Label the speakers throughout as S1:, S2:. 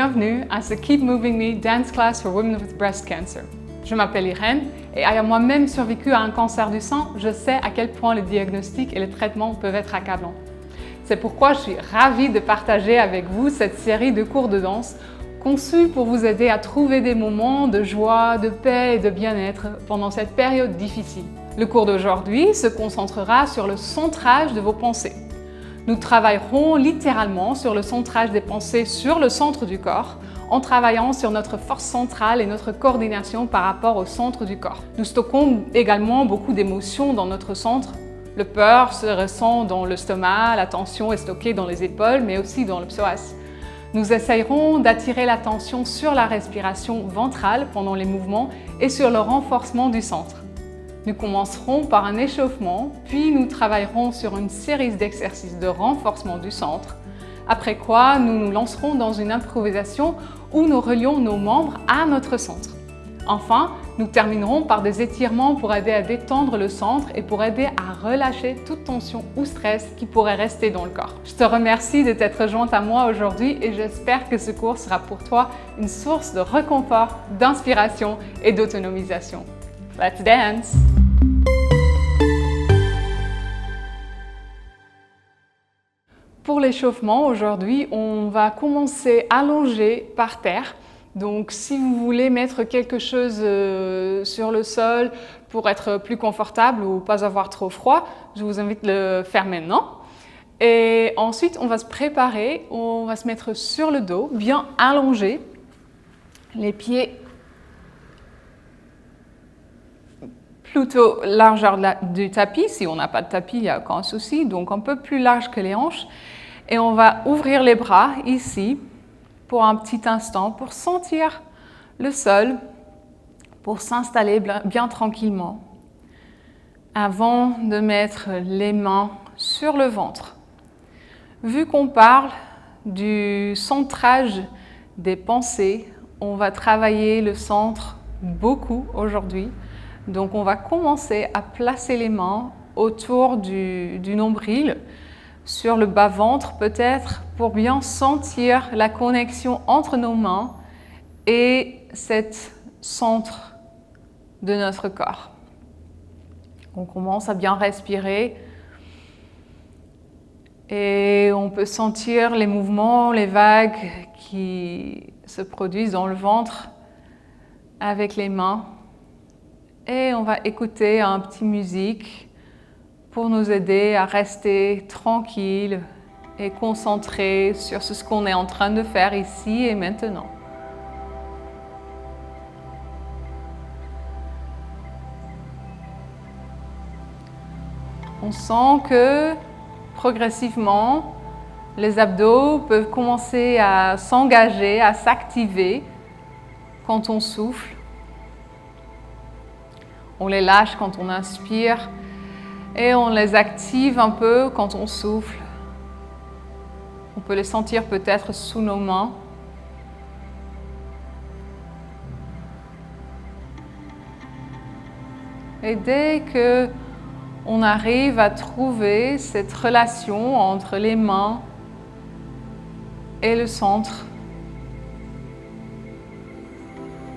S1: Bienvenue à ce Keep Moving Me Dance Class for Women with Breast Cancer. Je m'appelle Irène et ayant moi-même survécu à un cancer du sein, je sais à quel point le diagnostic et le traitement peuvent être accablants. C'est pourquoi je suis ravie de partager avec vous cette série de cours de danse conçus pour vous aider à trouver des moments de joie, de paix et de bien-être pendant cette période difficile. Le cours d'aujourd'hui se concentrera sur le centrage de vos pensées. Nous travaillerons littéralement sur le centrage des pensées sur le centre du corps, en travaillant sur notre force centrale et notre coordination par rapport au centre du corps. Nous stockons également beaucoup d'émotions dans notre centre. Le peur se ressent dans le stomac, la tension est stockée dans les épaules, mais aussi dans le psoas. Nous essayerons d'attirer l'attention sur la respiration ventrale pendant les mouvements et sur le renforcement du centre. Nous commencerons par un échauffement, puis nous travaillerons sur une série d'exercices de renforcement du centre, après quoi nous nous lancerons dans une improvisation où nous relions nos membres à notre centre. Enfin, nous terminerons par des étirements pour aider à détendre le centre et pour aider à relâcher toute tension ou stress qui pourrait rester dans le corps. Je te remercie de t'être jointe à moi aujourd'hui et j'espère que ce cours sera pour toi une source de réconfort, d'inspiration et d'autonomisation. Let's dance! Pour l'échauffement, aujourd'hui, on va commencer allongé par terre. Donc, si vous voulez mettre quelque chose sur le sol pour être plus confortable ou pas avoir trop froid, je vous invite à le faire maintenant. Et ensuite, on va se préparer, on va se mettre sur le dos, bien allongé, les pieds plutôt largeur du tapis. Si on n'a pas de tapis, il n'y a aucun souci, donc un peu plus large que les hanches. Et on va ouvrir les bras ici pour un petit instant, pour sentir le sol, pour s'installer bien tranquillement, avant de mettre les mains sur le ventre. Vu qu'on parle du centrage des pensées, on va travailler le centre beaucoup aujourd'hui. Donc on va commencer à placer les mains autour du nombril, sur le bas-ventre peut-être, pour bien sentir la connexion entre nos mains et cet centre de notre corps. On commence à bien respirer et on peut sentir les mouvements, les vagues qui se produisent dans le ventre avec les mains. Et on va écouter un petit musique pour nous aider à rester tranquille et concentré sur ce qu'on est en train de faire ici et maintenant. On sent que progressivement, les abdos peuvent commencer à s'engager, à s'activer quand on souffle. On les lâche quand on inspire et on les active un peu quand on souffle. On peut les sentir peut-être sous nos mains. Et dès que on arrive à trouver cette relation entre les mains et le centre,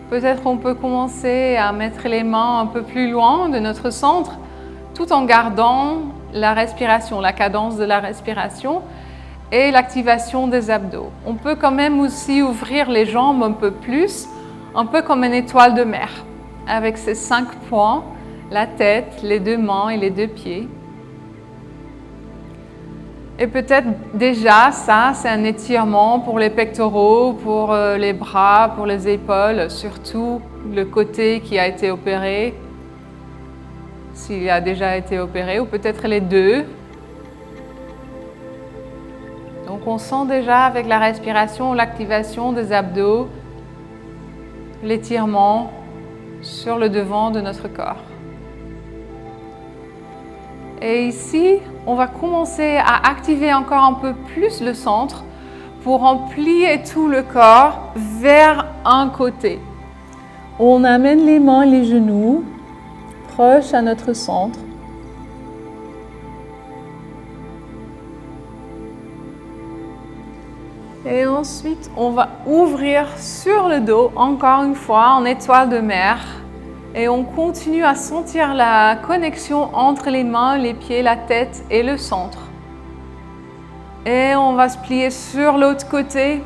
S1: peut-être on peut commencer à mettre les mains un peu plus loin de notre centre, tout en gardant la respiration, la cadence de la respiration et l'activation des abdos. On peut quand même aussi ouvrir les jambes un peu plus, un peu comme une étoile de mer, avec ces 5 points, la tête, les 2 mains et les 2 pieds. Et peut-être déjà, ça, c'est un étirement pour les pectoraux, pour les bras, pour les épaules, surtout le côté qui a été opéré, s'il a déjà été opéré, ou peut-être les 2. Donc on sent déjà avec la respiration l'activation des abdos, l'étirement sur le devant de notre corps. Et ici, on va commencer à activer encore un peu plus le centre pour en plier tout le corps vers un côté. On amène les mains et les genoux proches à notre centre. Et ensuite, on va ouvrir sur le dos, encore une fois, en étoile de mer. Et on continue à sentir la connexion entre les mains, les pieds, la tête et le centre. Et on va se plier sur l'autre côté.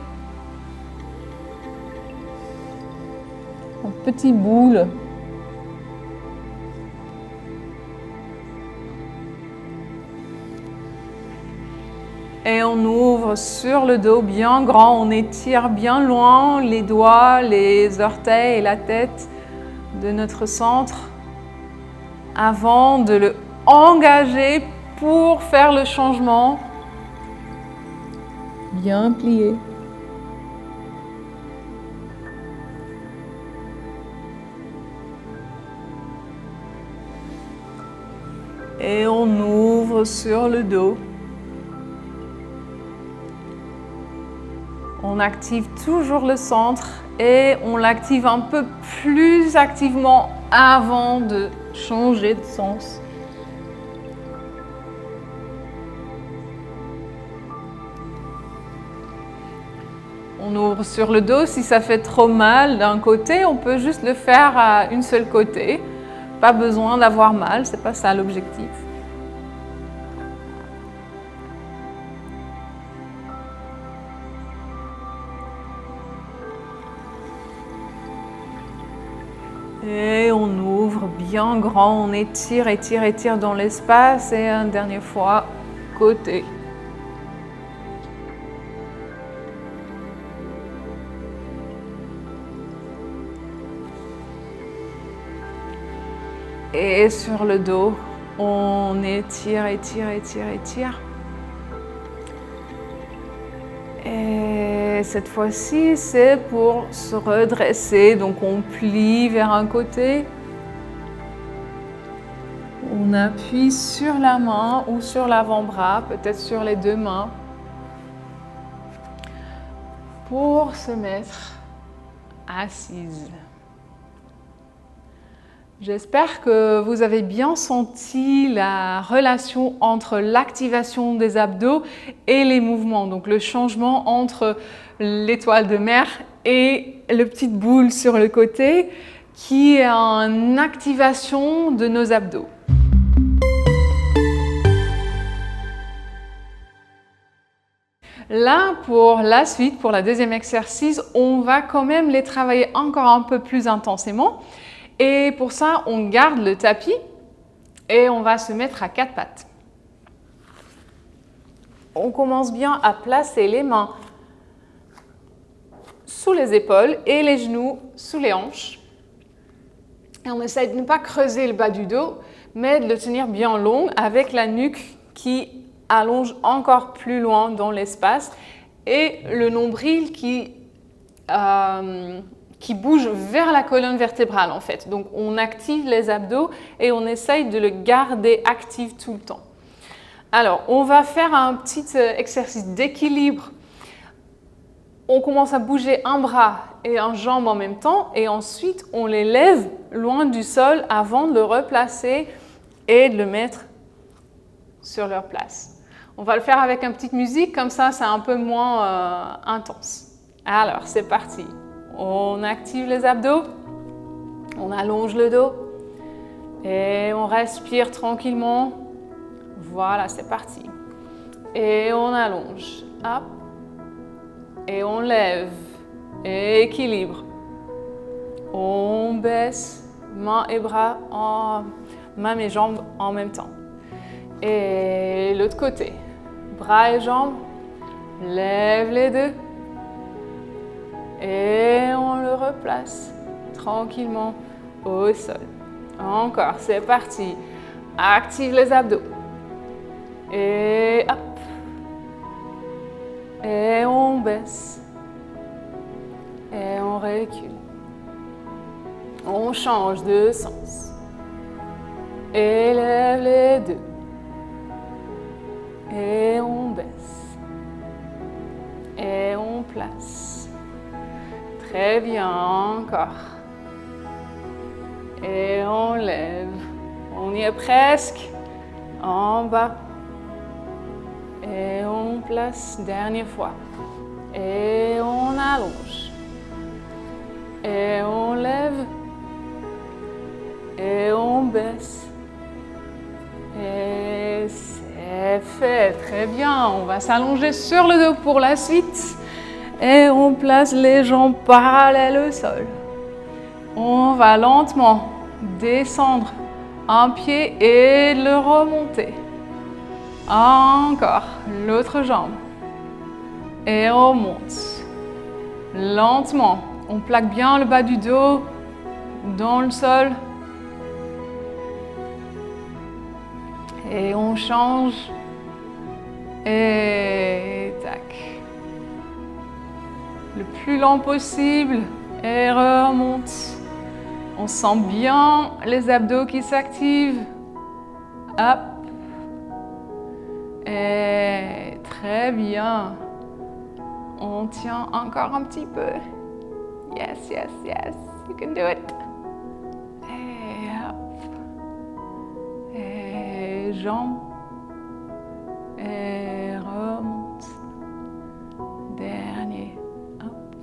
S1: En petite boule. Et on ouvre sur le dos bien grand, on étire bien loin les doigts, les orteils et la tête de notre centre avant de le engager pour faire le changement. Bien plié. Et on ouvre sur le dos. On active toujours le centre et on l'active un peu plus activement avant de changer de sens. On ouvre sur le dos. Si ça fait trop mal d'un côté, on peut juste le faire à une seule côté. Pas besoin d'avoir mal, c'est pas ça l'objectif. Et on ouvre bien grand, on étire, étire, étire dans l'espace et une dernière fois, côté. Et sur le dos, on étire, étire, étire, étire. Et cette fois-ci, c'est pour se redresser. Donc on plie vers un côté. On appuie sur la main ou sur l'avant-bras, peut-être sur les deux mains, pour se mettre assise. J'espère que vous avez bien senti la relation entre l'activation des abdos et les mouvements, donc le changement entre l'étoile de mer et le petite boule sur le côté qui est une activation de nos abdos. Là, pour la suite, pour la deuxième exercice, on va quand même les travailler encore un peu plus intensément. Et pour ça, on garde le tapis et on va se mettre à quatre pattes. On commence bien à placer les mains sous les épaules et les genoux sous les hanches. Et on essaie de ne pas creuser le bas du dos, mais de le tenir bien long avec la nuque qui allonge encore plus loin dans l'espace et le nombril qui bouge vers la colonne vertébrale en fait. Donc on active les abdos et on essaye de le garder actif tout le temps. Alors on va faire un petit exercice d'équilibre. On commence à bouger un bras et une jambe en même temps et ensuite on les lève loin du sol avant de le replacer et de le mettre sur leur place. On va le faire avec une petite musique, comme ça c'est un peu moins intense. Alors c'est parti. On active les abdos, on allonge le dos et on respire tranquillement. Voilà, c'est parti. Et on allonge. Hop. Et on lève. Et équilibre. On baisse, mains et bras, mains et jambes en même temps. Et l'autre côté. Bras et jambes. Lève les deux. Et on le replace tranquillement au sol. Encore, c'est parti. Active les abdos. Et hop. Et on baisse. Et on recule. On change de sens. Et lève les deux. Et on baisse. Et on place. Très bien, encore. Et on lève. On y est presque. En bas. Et on place, dernière fois. Et on allonge. Et on lève. Et on baisse. Et c'est fait. Très bien. On va s'allonger sur le dos pour la suite. Et on place les jambes parallèles au sol. On va lentement descendre un pied et le remonter. Encore. L'autre jambe. Et on monte. Lentement. On plaque bien le bas du dos dans le sol. Et on change. Et tac. Le plus lent possible. Et remonte. On sent bien les abdos qui s'activent. Hop. Et très bien. On tient encore un petit peu. Yes, yes, yes. You can do it. Et hop. Et jambes. Et remonte. Dernier. Hop.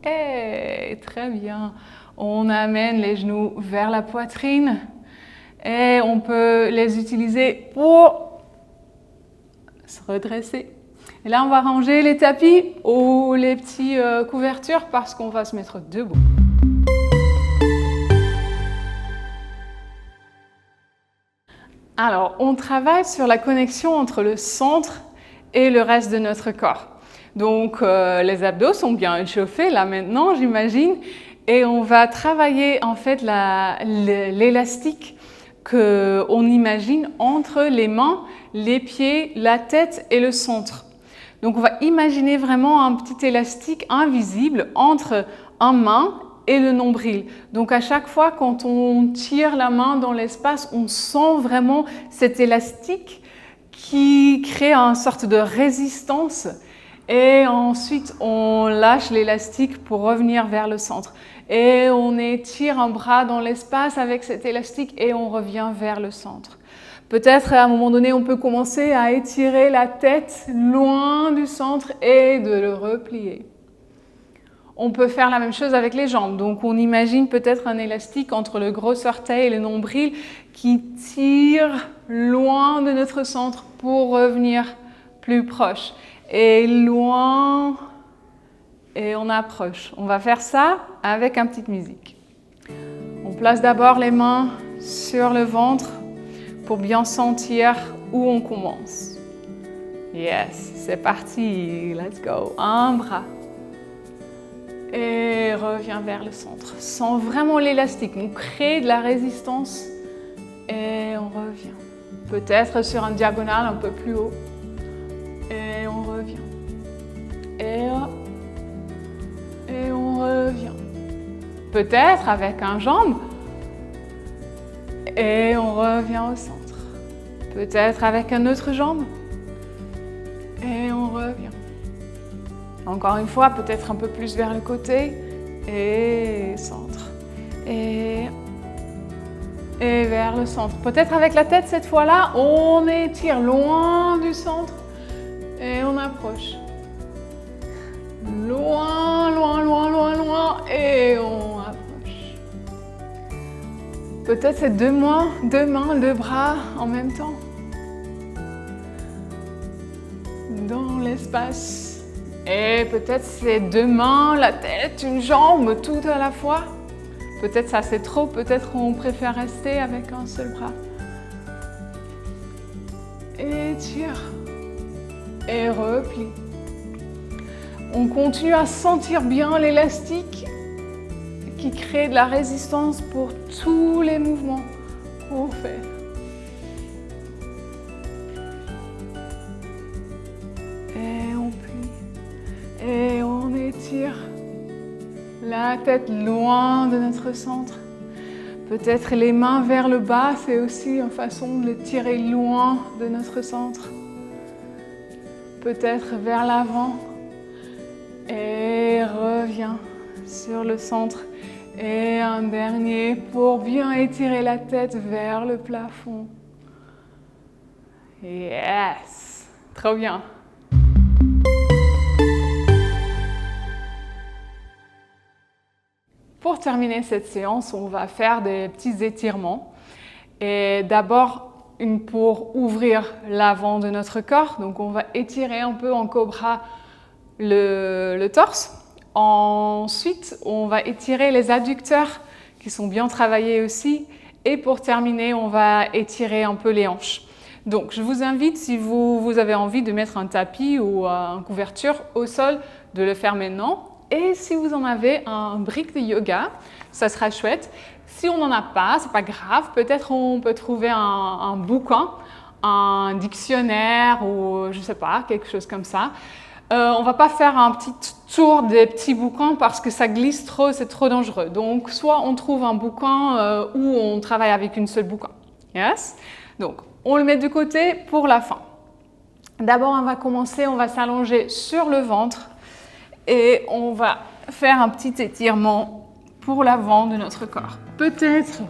S1: Et très bien. On amène les genoux vers la poitrine. Et on peut les utiliser pour se redresser. Et là, on va ranger les tapis ou les petites couvertures parce qu'on va se mettre debout. Alors, on travaille sur la connexion entre le centre et le reste de notre corps. Donc, les abdos sont bien échauffés là maintenant, j'imagine. Et on va travailler en fait l'élastique qu'on imagine entre les mains, les pieds, la tête et le centre. Donc on va imaginer vraiment un petit élastique invisible entre une main et le nombril. Donc à chaque fois quand on tire la main dans l'espace, on sent vraiment cet élastique qui crée une sorte de résistance et ensuite on lâche l'élastique pour revenir vers le centre. Et on étire un bras dans l'espace avec cet élastique et on revient vers le centre. Peut-être à un moment donné, on peut commencer à étirer la tête loin du centre et de le replier. On peut faire la même chose avec les jambes. Donc on imagine peut-être un élastique entre le gros orteil et le nombril qui tire loin de notre centre pour revenir plus proche. Et loin, et on approche. On va faire ça avec une petite musique. On place d'abord les mains sur le ventre pour bien sentir où on commence. Yes, c'est parti, let's go. Un bras. Et reviens vers le centre. Sens vraiment l'élastique, on crée de la résistance et on revient. Peut-être sur un diagonale un peu plus haut. Et on revient. Et hop. Et on revient. Peut-être avec un jambe. Et on revient au centre. Peut-être avec une autre jambe. Et on revient. Encore une fois, peut-être un peu plus vers le côté. Et centre. Et vers le centre. Peut-être avec la tête cette fois-là, on étire loin du centre. Et on approche. Loin, loin, loin, loin, loin. Et on approche. Peut-être c'est deux mains, deux bras en même temps. Dans l'espace. Et peut-être c'est deux mains, la tête, une jambe, tout à la fois. Peut-être ça c'est trop, peut-être on préfère rester avec un seul bras. Étire. Et replie. On continue à sentir bien l'élastique qui crée de la résistance pour tous les mouvements qu'on fait. Et on plie. Et on étire la tête loin de notre centre. Peut-être les mains vers le bas, c'est aussi une façon de les tirer loin de notre centre. Peut-être vers l'avant. Et reviens sur le centre. Et un dernier pour bien étirer la tête vers le plafond. Yes! Trop bien! pour terminer cette séance, on va faire des petits étirements. Et d'abord, pour ouvrir l'avant de notre corps. Donc on va étirer un peu en cobra le torse. Ensuite, on va étirer les adducteurs qui sont bien travaillés aussi. Et pour terminer, on va étirer un peu les hanches. Donc je vous invite, si vous avez envie de mettre un tapis ou une couverture au sol, de le faire maintenant. Et si vous en avez un brick de yoga, ça sera chouette. Si on n'en a pas, c'est pas grave. Peut-être on peut trouver un bouquin, un dictionnaire ou je sais pas, quelque chose comme ça. On va pas faire un petit tour des petits bouquins parce que ça glisse trop, c'est trop dangereux. Donc soit on trouve un bouquin ou on travaille avec une seule bouquin. Yes? Donc on le met de côté pour la fin. D'abord on va commencer, on va s'allonger sur le ventre. Et on va faire un petit étirement pour l'avant de notre corps. Peut-être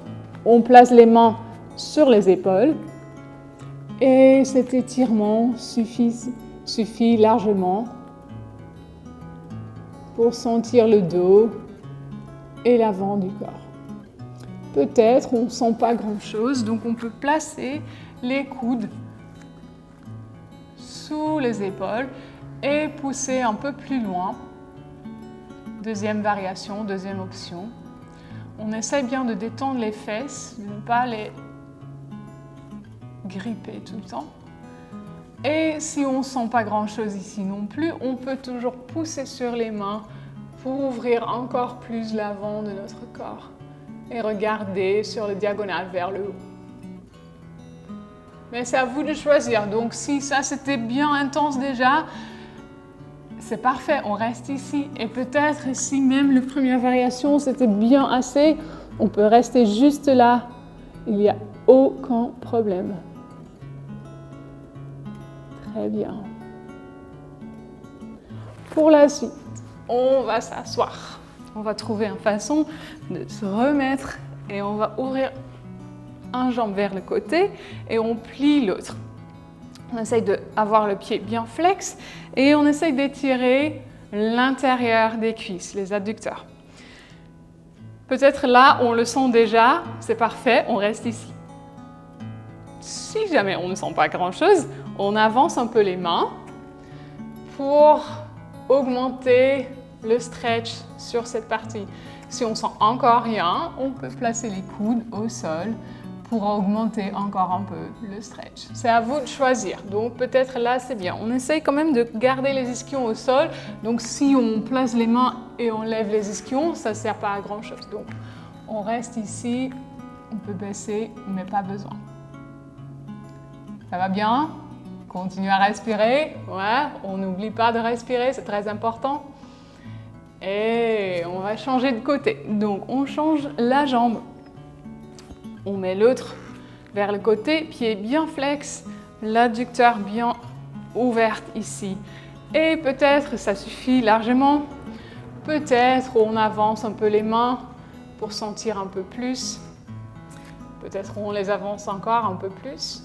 S1: on place les mains sur les épaules et cet étirement suffit largement pour sentir le dos et l'avant du corps. Peut-être on ne sent pas grand-chose, donc on peut placer les coudes sous les épaules et pousser un peu plus loin. Deuxième variation, deuxième option. On essaie bien de détendre les fesses, de ne pas les gripper tout le temps. Et si on ne sent pas grand-chose ici non plus, on peut toujours pousser sur les mains pour ouvrir encore plus l'avant de notre corps et regarder sur le diagonale vers le haut. Mais c'est à vous de choisir. Donc si ça c'était bien intense déjà, c'est parfait, on reste ici. Et peut-être si même la première variation, c'était bien assez, on peut rester juste là. Il n'y a aucun problème. Très bien. Pour la suite, on va s'asseoir. On va trouver une façon de se remettre et on va ouvrir un jambe vers le côté et on plie l'autre. On essaye d'avoir le pied bien flex et on essaye d'étirer l'intérieur des cuisses, les adducteurs. Peut-être là, on le sent déjà, c'est parfait, on reste ici. Si jamais on ne sent pas grand-chose, on avance un peu les mains pour augmenter le stretch sur cette partie. Si on sent encore rien, on peut placer les coudes au sol pour augmenter encore un peu le stretch. C'est à vous de choisir. Donc peut-être là, c'est bien. On essaye quand même de garder les ischions au sol. Donc si on place les mains et on lève les ischions, ça ne sert pas à grand-chose. Donc on reste ici, on peut baisser, mais pas besoin. Ça va bien? Continuez à respirer. Ouais, on n'oublie pas de respirer, c'est très important. Et on va changer de côté. Donc on change la jambe. On met l'autre vers le côté, pied bien flex, l'adducteur bien ouvert ici. Et peut-être ça suffit largement. Peut-être on avance un peu les mains pour sentir un peu plus. Peut-être on les avance encore un peu plus.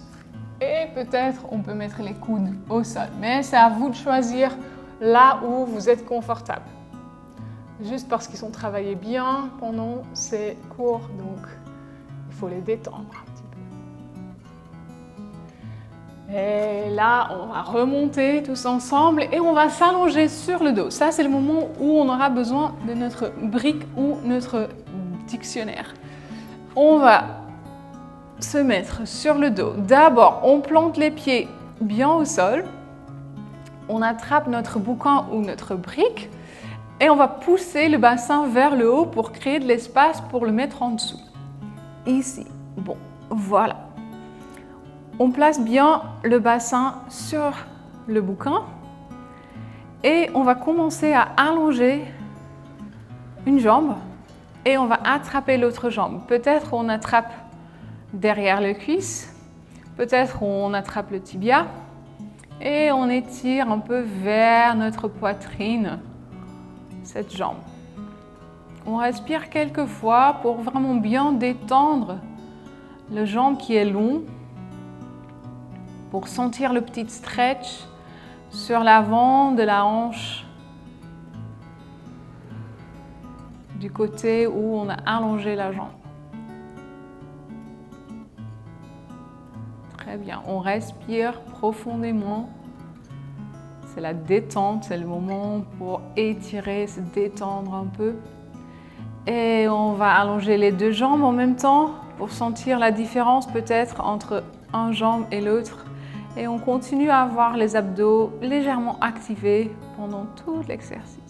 S1: Et peut-être on peut mettre les coudes au sol. Mais c'est à vous de choisir là où vous êtes confortable. Juste parce qu'ils sont travaillés bien pendant ces cours, donc il faut les détendre un petit peu. Et là, on va remonter tous ensemble et on va s'allonger sur le dos. Ça, c'est le moment où on aura besoin de notre brique ou notre dictionnaire. On va se mettre sur le dos. D'abord, on plante les pieds bien au sol. On attrape notre bouquin ou notre brique et on va pousser le bassin vers le haut pour créer de l'espace pour le mettre en dessous. Ici. Bon, voilà. On place bien le bassin sur le bouquin et on va commencer à allonger une jambe et on va attraper l'autre jambe. Peut-être on attrape derrière le cuisse, peut-être on attrape le tibia et on étire un peu vers notre poitrine cette jambe. On respire quelques fois pour vraiment bien détendre le jambe qui est long, pour sentir le petit stretch sur l'avant de la hanche du côté où on a allongé la jambe. Très bien, on respire profondément. C'est la détente, c'est le moment pour étirer, se détendre un peu. Et on va allonger les deux jambes en même temps pour sentir la différence peut-être entre une jambe et l'autre. Et on continue à avoir les abdos légèrement activés pendant tout l'exercice.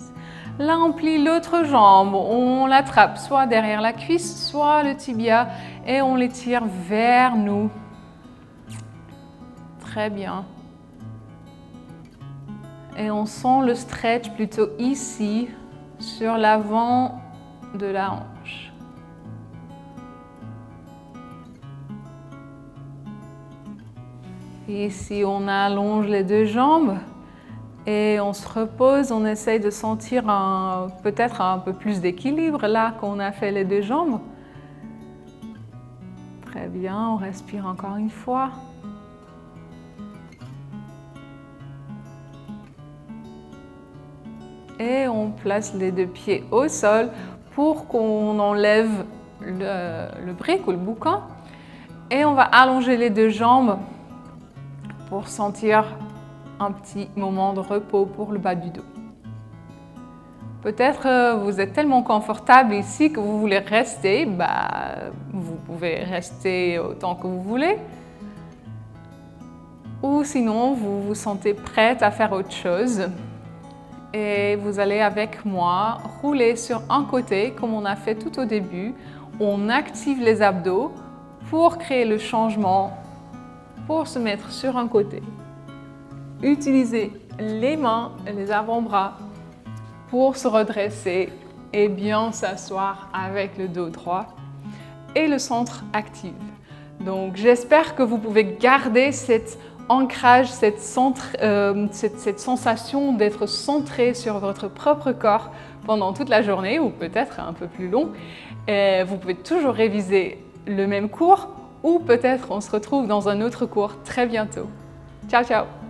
S1: Là, on plie l'autre jambe, on l'attrape soit derrière la cuisse, soit le tibia et on l'étire vers nous. Très bien. Et on sent le stretch plutôt ici, sur l'avant de la hanche. Et ici, on allonge les deux jambes et on se repose. On essaye de sentir peut-être un peu plus d'équilibre là qu'on a fait les deux jambes. Très bien, on respire encore une fois. Et on place les deux pieds au sol pour qu'on enlève le brick ou le boucan. Et on va allonger les deux jambes pour sentir un petit moment de repos pour le bas du dos. Peut-être vous êtes tellement confortable ici que vous voulez rester, vous pouvez rester autant que vous voulez. Ou sinon, vous vous sentez prête à faire autre chose. Et vous allez avec moi rouler sur un côté comme on a fait tout au début. On active les abdos pour créer le changement, pour se mettre sur un côté. Utilisez les mains et les avant-bras pour se redresser et bien s'asseoir avec le dos droit et le centre actif. Donc j'espère que vous pouvez garder cet ancrage, cette sensation d'être centré sur votre propre corps pendant toute la journée ou peut-être un peu plus long. Et vous pouvez toujours réviser le même cours ou peut-être on se retrouve dans un autre cours très bientôt. Ciao, ciao!